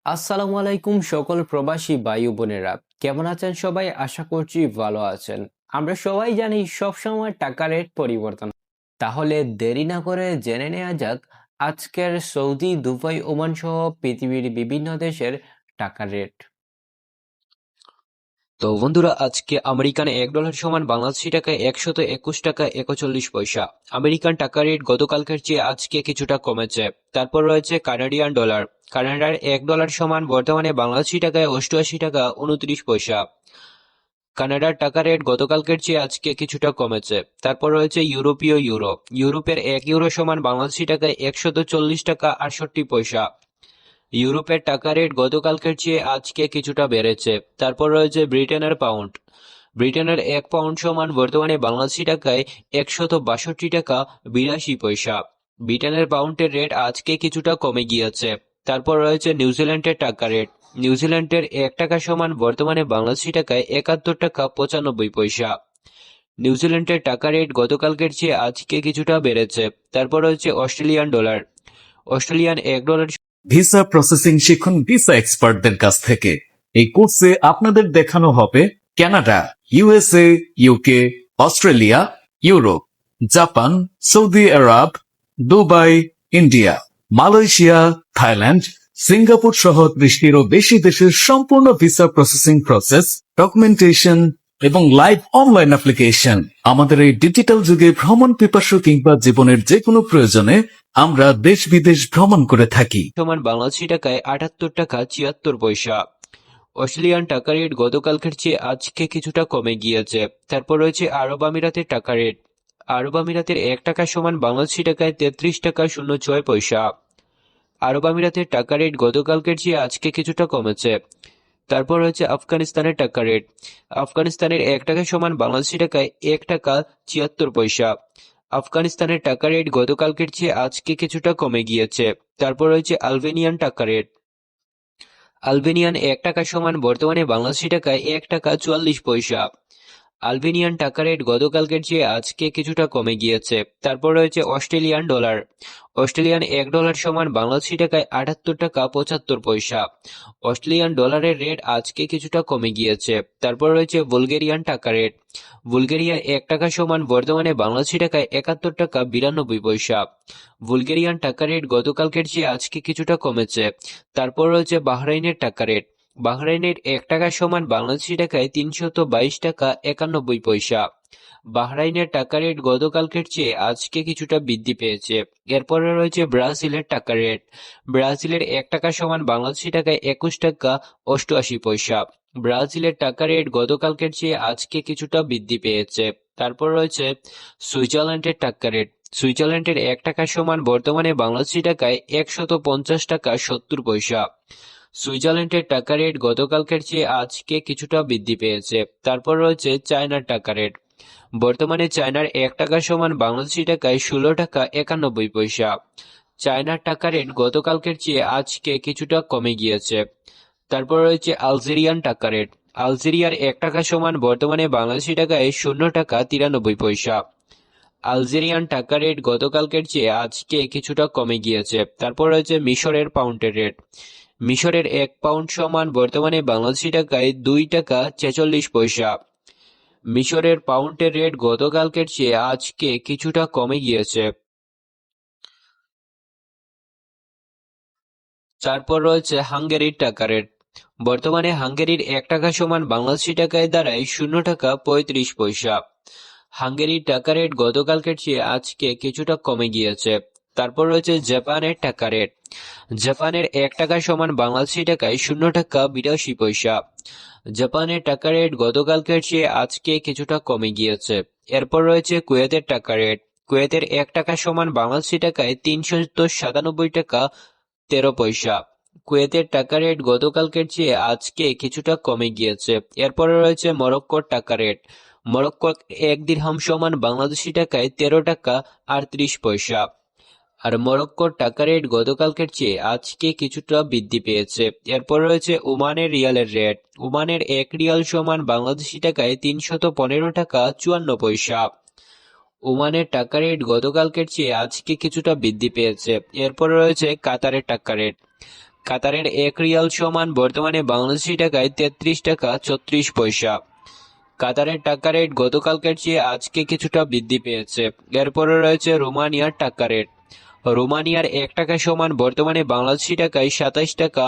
আসসালামু আলাইকুম সকল প্রবাসী ভাই ও বোনেরা, কেমন আছেন সবাই? আশা করছি ভালো আছেন। আমরা সবাই জানি সবসময় টাকা রেট পরিবর্তন। তাহলে দেরি না করে জেনে নেওয়া যাক আজকের সৌদি, দুবাই, ওমান সহ পৃথিবীর বিভিন্ন দেশের টাকা রেট। তো বন্ধুরা, আজকে আমেরিকান $1 সমান বাংলাদেশি টাকায় 121 টাকা 41 পয়সা। আমেরিকান টাকা রেট গতকালকের চেয়ে আজকে কিছুটা কমেছে। তারপর রয়েছে কানাডিয়ান ডলার। কানাডার $1 সমান বর্তমানে বাংলাদেশি টাকায় 88 টাকা 29 পয়সা। কানাডার টাকা রেট গতকালকের চেয়ে আজকে কিছুটা কমেছে। তারপর রয়েছে ইউরোপীয় ইউরো। ইউরোপের $1 সমান বাংলাদেশি টাকায় 140 টাকা 68 পয়সা। ইউরোপের টাকা রেট গতকালকের চেয়ে আজকে কিছুটা বেড়েছে। তারপর রয়েছে ব্রিটেনের পাউন্ড। ব্রিটেনের 1 পাউন্ড সমান বর্তমানে বাংলাদেশি টাকায় 162 টাকা 82 পয়সা। ব্রিটেনের পাউন্ডের রেট আজকে কিছুটা কমে গিয়েছে। তারপর রয়েছে নিউজিল্যান্ডের টাকা রেট। নিউজিল্যান্ডের 1 টাকা সমান বর্তমানে বাংলাদেশি টাকায় 71 টাকা 95 পয়সা। নিউজিল্যান্ডের টাকা রেট গতকালকের চেয়ে আজকে কিছুটা বেড়েছে। তারপর রয়েছে Australian dollar. Australian $1 visa processing শিখুন ভিসা এক্সপার্টদের কাছ থেকে। এই কোর্সে আপনাদের দেখানো হবে Canada, USA, UK, Australia, Europe, Japan, Saudi Arab, Dubai, India, Malaysia, Thailand, Singapore সহ 30টিরও বেশি দেশের সম্পূর্ণ ভিসা প্রসেসিং প্রসেস, ডকুমেন্টেশন এবং লাইভ অনলাইন অ্যাপ্লিকেশন। আমাদের এই ডিজিটাল যুগে ভ্রমণ পিপাসু কিংবা জীবনের যে কোনো প্রয়োজনে আমরা দেশ বিদেশ ভ্রমণ করে থাকি। সমান বাংলাদেশি টাকায় 78 টাকা 76 পয়সা। অস্ট্রেলিয়ান টাকা রেট গতকালকের চেয়ে আজকে কিছুটা কমে গিয়েছে। তারপর রয়েছে আরব আমিরাতের টাকা রেট। আরব আমিরাতের 1 টাকা সমান বাংলাদেশি টাকায় 33 টাকা 06 পয়সা। আরব আমিরাতের টাকা রেট গতকালকের চেয়ে আজকে কিছুটা কমেছে। তারপর রয়েছে আফগানিস্তানের টাকা রেট। আফগানিস্তানের 1 টাকা সমান বাংলাদেশি টাকায় 1 টাকা 76 পয়সা। আফগানিস্তানের টাকা রেট গতকালকের চেয়ে আজকে কিছুটা কমে গিয়েছে। তারপর রয়েছে আলবেনিয়ান টাকা রেট। আলবেনিয়ান 1 টাকা সমান বর্তমানে বাংলাদেশি টাকায় 1 টাকা 44 পয়সা। আলবেনিয়ান টাকা রেট গতকালকের চেয়ে আজকে কিছুটা কমে গিয়েছে। তারপর রয়েছে অস্ট্রেলিয়ান ডলার। অস্ট্রেলিয়ান $1 সমান বাংলাদেশি টাকায় 78 টাকা 75 পয়সা। অস্ট্রেলিয়ান ডলারের রেট আজকে কিছুটা কমে গিয়েছে। তারপর রয়েছে বুলগেরিয়ান টাকা রেট। বুলগেরিয়ার 1 টাকা সমান বর্তমানে বাংলাদেশি টাকায় 71 টাকা 92 পয়সা। বুলগেরিয়ান টাকা রেট গতকালকের চেয়ে আজকে কিছুটা কমেছে। তারপর রয়েছে বাহরাইনের টাকা রেট। বাহরাইনের 1 টাকা সমান বাংলাদেশি টাকায় 322 টাকা 91 পয়সা। বাহরাইনের টাকা রেট গতকালকের চেয়ে আজকে কিছুটা বৃদ্ধি পেয়েছে। এরপরে রয়েছে ব্রাজিলের টাকা রেট। ব্রাজিলের 1 টাকা সমান বাংলাদেশি টাকায় 21 টাকা 88 পয়সা। ব্রাজিলের টাকা রেট গতকালকের চেয়ে আজকে কিছুটা বৃদ্ধি পেয়েছে। তারপর রয়েছে সুইজারল্যান্ডের টাকা রেট। সুইজারল্যান্ডের 1 টাকা সমান বর্তমানে বাংলাদেশি টাকায় 150 টাকা 70 পয়সা। সুইজারল্যান্ডের টাকা রেট গতকালকের চেয়ে আজকে কিছুটা বৃদ্ধি পেয়েছে। তারপর রয়েছে চায়নার টাকা রেট। বর্তমানে চায়নার 1 টাকা সমান বাংলাদেশি টাকায় 16 টাকা 91 পয়সা। চায়নার টাকা রেট গতকালকের চেয়ে আজকে কিছুটা কমে গিয়েছে। তারপর রয়েছে আলজেরিয়ান টাকা রেট। আলজেরিয়ার 1 টাকা সমান বর্তমানে বাংলাদেশি টাকায় 0 টাকা 93 পয়সা। আলজেরিয়ান টাকা রেট গতকালকের চেয়ে আজকে কিছুটা কমে গিয়েছে। তারপর রয়েছে মিশরের পাউন্ডের রেট। মিশরের 1 পাউন্ড সমান বর্তমানে বাংলাদেশি টাকায় 2 টাকা 46 পয়সা। মিশরের পাউন্ডের রেট গতকালকের চেয়ে আজকে কিছুটা কমে গিয়েছে। তারপর রয়েছে হাঙ্গেরির টাকা রেট। বর্তমানে হাঙ্গেরির 1 টাকা সমান বাংলাদেশি টাকায় দাঁড়ায় 0 টাকা 35 পয়সা। হাঙ্গেরির টাকা রেট গতকালকের চেয়ে আজকে কিছুটা কমে গিয়েছে। তারপর রয়েছে জাপানের টাকা রেট। জাপানের 1 টাকা সমান বাংলাদেশি টাকায় 0 টাকা 82 পয়সা। জাপানের টাকা রেট গতকালকের চেয়ে আজকে কিছুটা কমে গিয়েছে। এরপর রয়েছে কুয়েতের টাকা রেট। কুয়েতের 1 টাকা সমান বাংলাদেশি টাকায় 397 টাকা 13 পয়সা। কুয়েতের টাকা রেট গতকালকের চেয়ে আজকে কিছুটা কমে গিয়েছে। এরপরে রয়েছে মরক্কোর টাকা রেট। মরক্কোর 1 দিরহাম সমান বাংলাদেশি টাকায় 13 টাকা 38 পয়সা। আর মরক্কোর টাকা রেট গতকালকের চেয়ে আজকে কিছুটা বৃদ্ধি পেয়েছে। এরপর রয়েছে ওমানের রিয়ালের রেট। ওমানের 1 রিয়াল সমান বাংলাদেশি টাকায় 315 টাকা 54 পয়সা। ওমানের টাকা রেট গতকালকের চেয়ে আজকে কিছুটা বৃদ্ধি পেয়েছে। এরপর রয়েছে কাতারের টাকা রেট। কাতারের 1 রিয়াল সমান বর্তমানে বাংলাদেশি টাকায় 33 টাকা 34 পয়সা। কাতারের টাকা রেট গতকালকের চেয়ে আজকে কিছুটা বৃদ্ধি পেয়েছে। এরপরে রয়েছে রোমানিয়ার টাকা রেট। রোমানিয়ার 1 টাকা সমান বর্তমানে বাংলাদেশি টাকায় 27 টাকা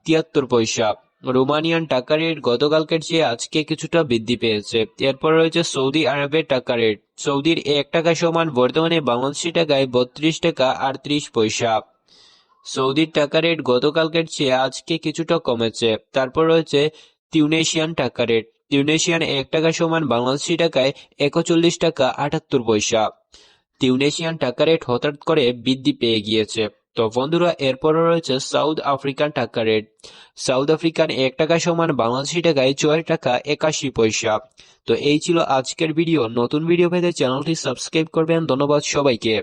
73 পয়সা। রোমানিয়ান টাকা রেট গতকালকের চেয়ে আজকে কিছুটা বৃদ্ধি পেয়েছে। এরপর রয়েছে সৌদি আরবের টাকা রেট। সৌদির 1 টাকা সমান বর্তমানে বাংলাদেশি টাকায় 32 টাকা 38 পয়সা। সৌদির টাকা রেট গতকালকের চেয়ে আজকে কিছুটা কমেছে। তারপর রয়েছে তিউনেশিয়ান টাকা রেট। তিউনেশিয়ান 1 টাকা সমান বাংলাদেশি টাকায় 41 টাকা 78 পয়সা। তিউনেশিয়ান টাকা রেট হঠাৎ করে বৃদ্ধি পেয়ে গিয়েছে। তো বন্ধুরা, এরপরও রয়েছে সাউথ আফ্রিকান টাকা রেট। সাউথ আফ্রিকান 1 টাকা সমান বাংলাদেশি টাকায় 4 টাকা 81 পয়সা। তো এই ছিল আজকের ভিডিও। নতুন ভিডিও পেতে চ্যানেলটি সাবস্ক্রাইব করবেন। ধন্যবাদ সবাইকে।